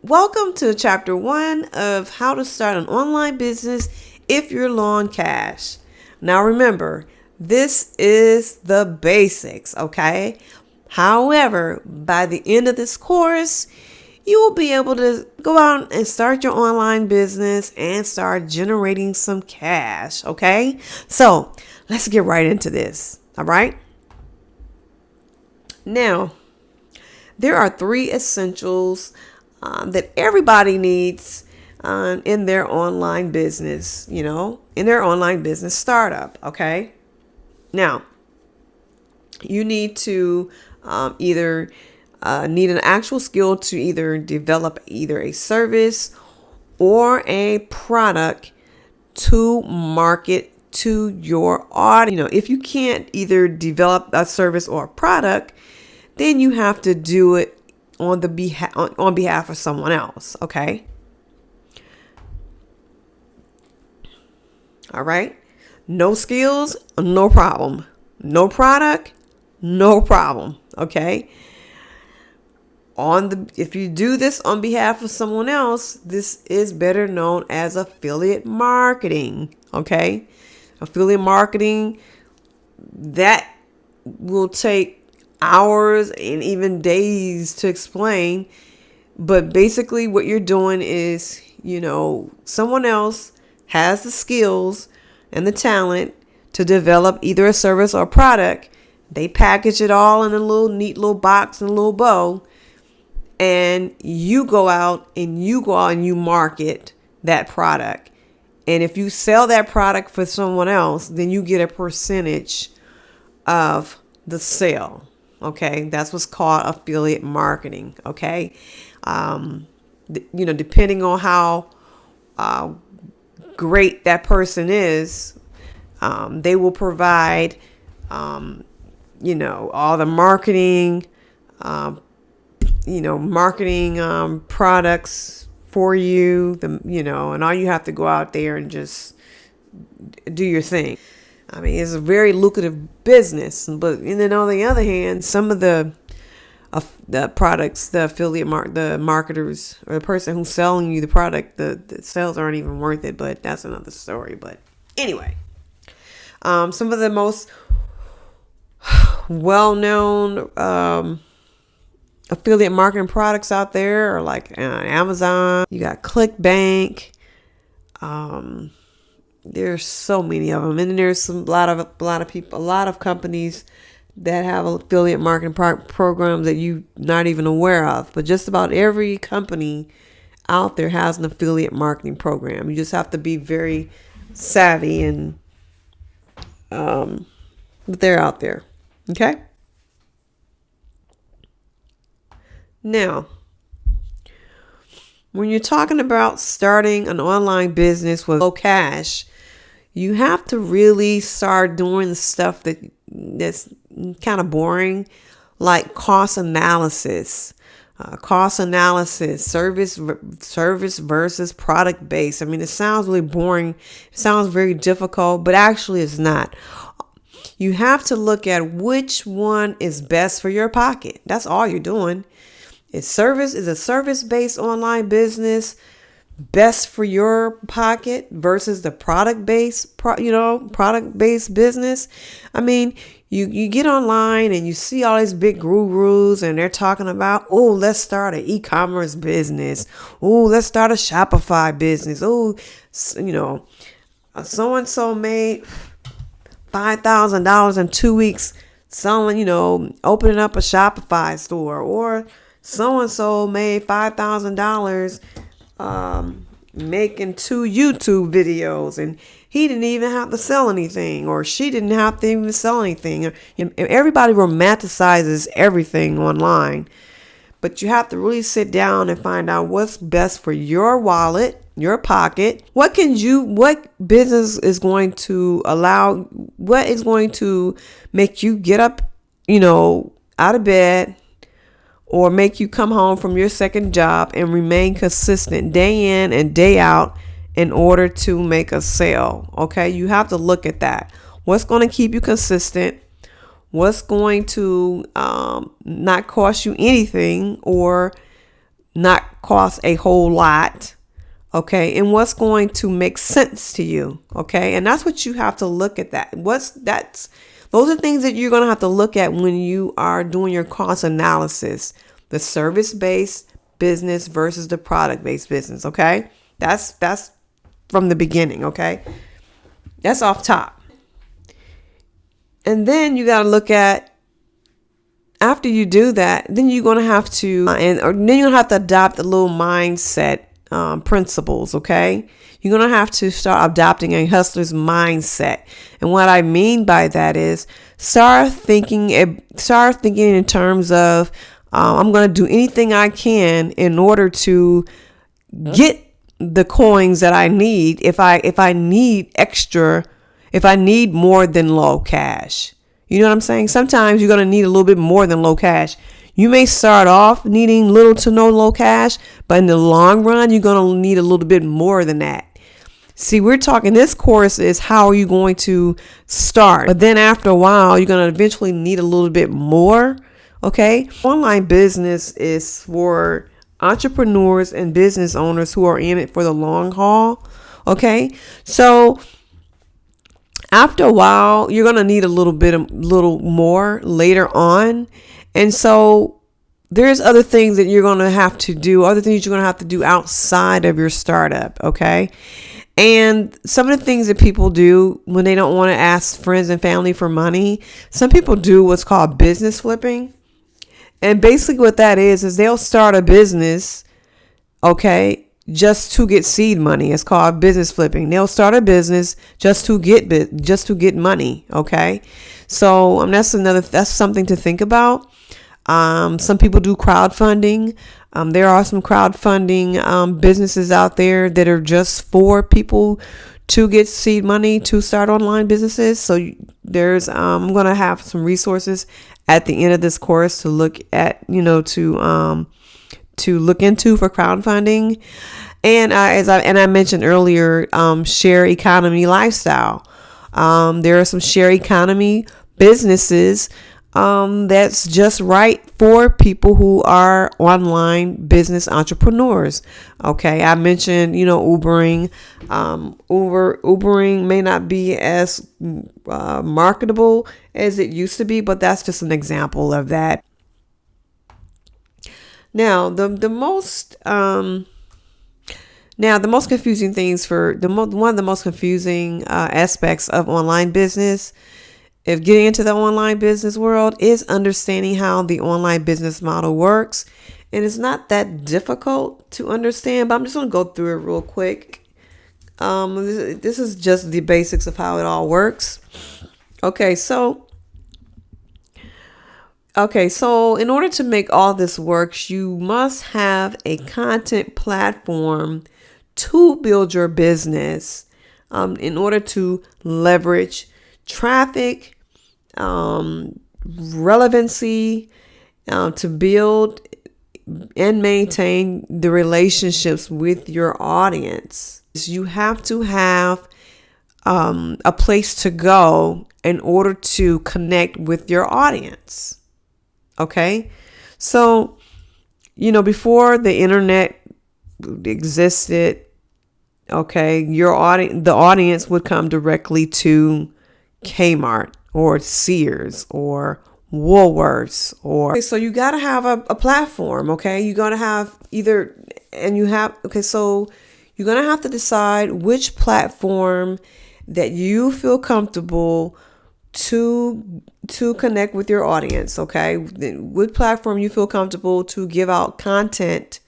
welcome to chapter 1 of how to start an online business if you're low on cash. Now remember, this is the basics, okay? However, by the end of this course, you will be able to go out and start your online business and start generating some cash, okay? So let's get right into this, all right? Now, there are 3 essentials that everybody needs in their online business, in their online business startup, okay? Now, you need to either need an actual skill to either develop either a service or a product to market to your audience. If you can't either develop a service or a product, then you have to do it on behalf of someone else, okay? All right. No skills, no problem. No product, no problem, okay? If you do this on behalf of someone else, this is better known as affiliate marketing, okay? Affiliate marketing, that will take hours and even days to explain. But basically what you're doing is, someone else has the skills and the talent to develop either a service or product. They package it all in a neat little box and a little bow. And you go out and you market that product. And if you sell that product for someone else, then you get a percentage of the sale. Okay, that's what's called affiliate marketing. Okay, depending on how great that person is, they will provide, all the marketing, products for you. And all you have to go out there and just do your thing. I mean, it's a very lucrative business, but then on the other hand, some of the products, the affiliate the marketers or the person who's selling you the product, the sales aren't even worth it. But that's another story. But anyway, some of the most well-known affiliate marketing products out there are like Amazon. You got ClickBank. There's so many of them, and then there's a lot of people, a lot of companies that have affiliate marketing programs that you're not even aware of. But just about every company out there has an affiliate marketing program. You just have to be very savvy, and but they're out there. Okay. Now, when you're talking about starting an online business with low cash, you have to really start doing the stuff that's kind of boring, like cost analysis, service versus product based. I mean, it sounds really boring. It sounds very difficult, but actually it's not. You have to look at which one is best for your pocket. That's all you're doing. Is a service-based online business best for your pocket versus the product-based business? I mean, you get online and you see all these big gurus and they're talking about, let's start an e-commerce business. Let's start a Shopify business. So-and-so made $5,000 in 2 weeks selling, opening up a Shopify store, or so-and-so made $5,000 making 2 YouTube videos, and he didn't even have to sell anything, or she didn't have to even sell anything. Everybody romanticizes everything online, but you have to really sit down and find out what's best for your wallet, your pocket. What business is going to what is going to make you get up, out of bed, or make you come home from your second job and remain consistent day in and day out in order to make a sale. Okay, you have to look at that. What's going to keep you consistent? What's going to not cost you anything, or not cost a whole lot. Okay. And what's going to make sense to you. Okay. And that's what you have to look at that. Those are things that you're going to have to look at when you are doing your cost analysis, the service-based business versus the product-based business. Okay. That's from the beginning. Okay. That's off top. And then you got to look at, after you do that, then you're going to have to, then you're going to have to adopt a little mindset principles. Okay. You're going to have to start adopting a hustler's mindset. And what I mean by that is start thinking in terms of, I'm going to do anything I can in order to get the coins that I need. If I need more than low cash, you know what I'm saying? Sometimes you're going to need a little bit more than low cash. You may start off needing little to no low cash, but in the long run, you're going to need a little bit more than that. See, we're talking, this course is how are you going to start? But then after a while, you're going to eventually need a little bit more. Okay. Online business is for entrepreneurs and business owners who are in it for the long haul. Okay. So after a while, you're going to need a little more later on. And so there's other things that you're going to have to do, other things you're going to have to do outside of your startup. Okay. And some of the things that people do when they don't want to ask friends and family for money, some people do what's called business flipping. And basically what that is they'll start a business, okay, just to get seed money. It's called business flipping. They'll start a business just to get money. Okay. So that's something to think about. Some people do crowdfunding. There are some crowdfunding businesses out there that are just for people to get seed money to start online businesses. So I'm going to have some resources at the end of this course to look at, to look into for crowdfunding. And as I mentioned earlier, share economy lifestyle. There are some share economy businesses that's just right for people who are online business entrepreneurs. Okay. I mentioned, Ubering. Ubering may not be as marketable as it used to be, but that's just an example of that. Now, the most confusing things one of the most confusing aspects of online business, if getting into the online business world, is understanding how the online business model works. And it's not that difficult to understand, but I'm just going to go through it real quick. This is just the basics of how it all works. Okay, so in order to make all this work, you must have a content platform to build your business in order to leverage traffic, relevancy, to build and maintain the relationships with your audience. You have to have a place to go in order to connect with your audience. Okay. So, before the internet existed, okay, the audience would come directly to Kmart or Sears or Woolworths so you got to have a platform. Okay. You're going to have so you're going to have to decide which platform that you feel comfortable to connect with your audience. Okay. What platform you feel comfortable to give out content.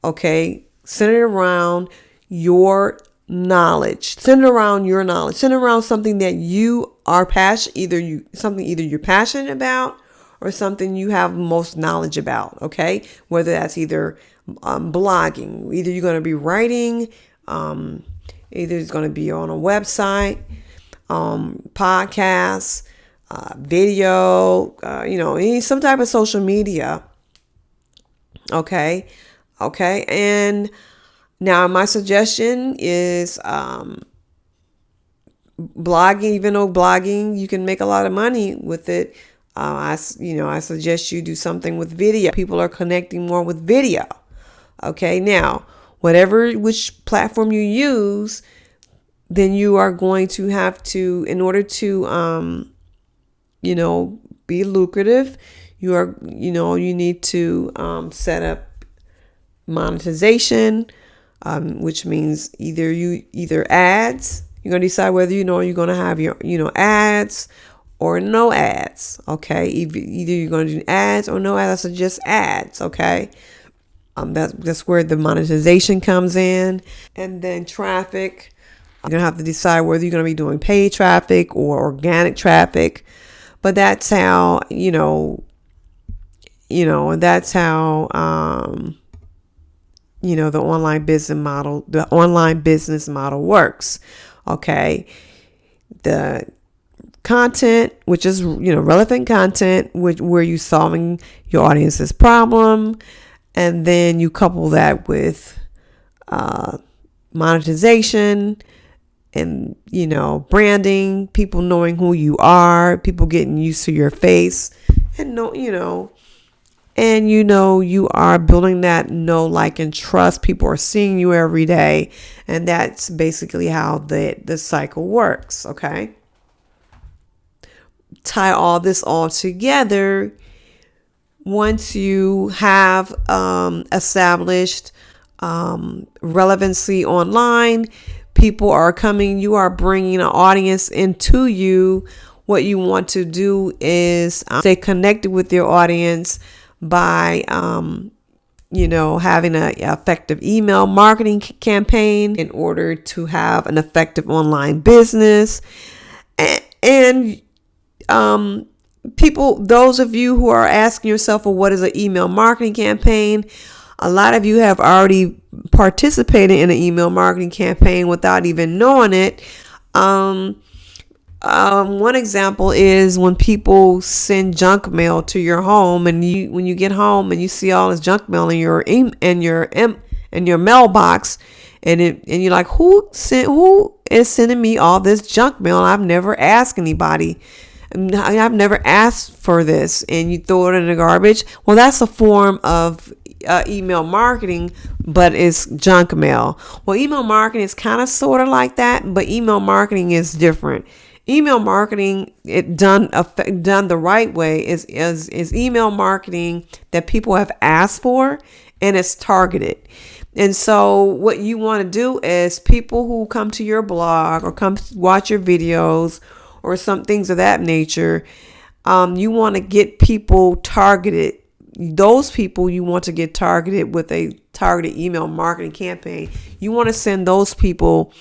Okay. Centered around your knowledge, centered around something that you are either you're passionate about or something you have most knowledge about. Okay. Whether that's either blogging, either you're going to be writing, either it's going to be on a website, podcasts, video, some type of social media. Okay. And now my suggestion is blogging. Even though blogging, you can make a lot of money with it. I suggest you do something with video. People are connecting more with video. Okay, now, which platform you use, then you are going to have to, in order to, be lucrative, you need to set up monetization, which means either ads. You're going to decide whether you're going to have your ads or no ads. Okay, either you're going to do ads or no ads. That's just ads. Okay, that's where the monetization comes in, and then traffic. You're gonna have to decide whether you're gonna be doing paid traffic or organic traffic. But that's how that's how the online business model works. Okay, the content, which is relevant content, where you solving your audience's problem, and then you couple that with monetization and branding, people knowing who you are, people getting used to your face, and you are building that like, and trust. People are seeing you every day, and that's basically how the cycle works. Okay, tie all together. Once you have established relevancy online, people are coming, you are bringing an audience into you. What you want to do is stay connected with your audience by having an effective email marketing campaign in order to have an effective online business. And people, those of you who are asking yourself, well, what is an email marketing campaign? A lot of you have already participated in an email marketing campaign without even knowing it. One example is when people send junk mail to your home, and when you get home and you see all this junk mail in your mailbox, and you're like, who is sending me all this junk mail? I've never asked anybody. I've never asked for this, and you throw it in the garbage. Well, that's a form of email marketing, but it's junk mail. Well, email marketing is kind of sort of like that, but email marketing is different. Email marketing, it done the right way, is email marketing that people have asked for, and it's targeted. And so what you want to do is people who come to your blog or come watch your videos or some things of that nature, you want to get people targeted. Those people you want to get targeted with a targeted email marketing campaign. You want to send those people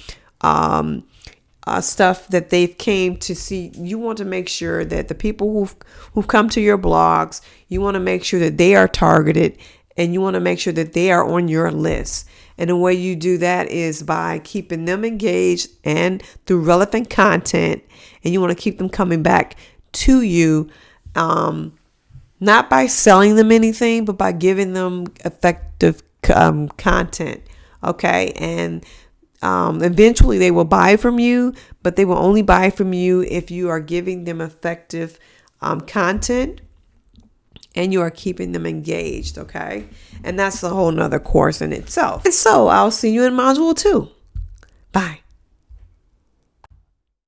stuff that they've came to see. You want to make sure that the people who've come to your blogs, you want to make sure that they are targeted, and you want to make sure that they are on your list. And the way you do that is by keeping them engaged and through relevant content. And you want to keep them coming back to you, not by selling them anything, but by giving them effective content. Okay. And eventually they will buy from you, but they will only buy from you if you are giving them effective content and you are keeping them engaged. Okay. And that's a whole nother course in itself. And so I'll see you in module 2. Bye.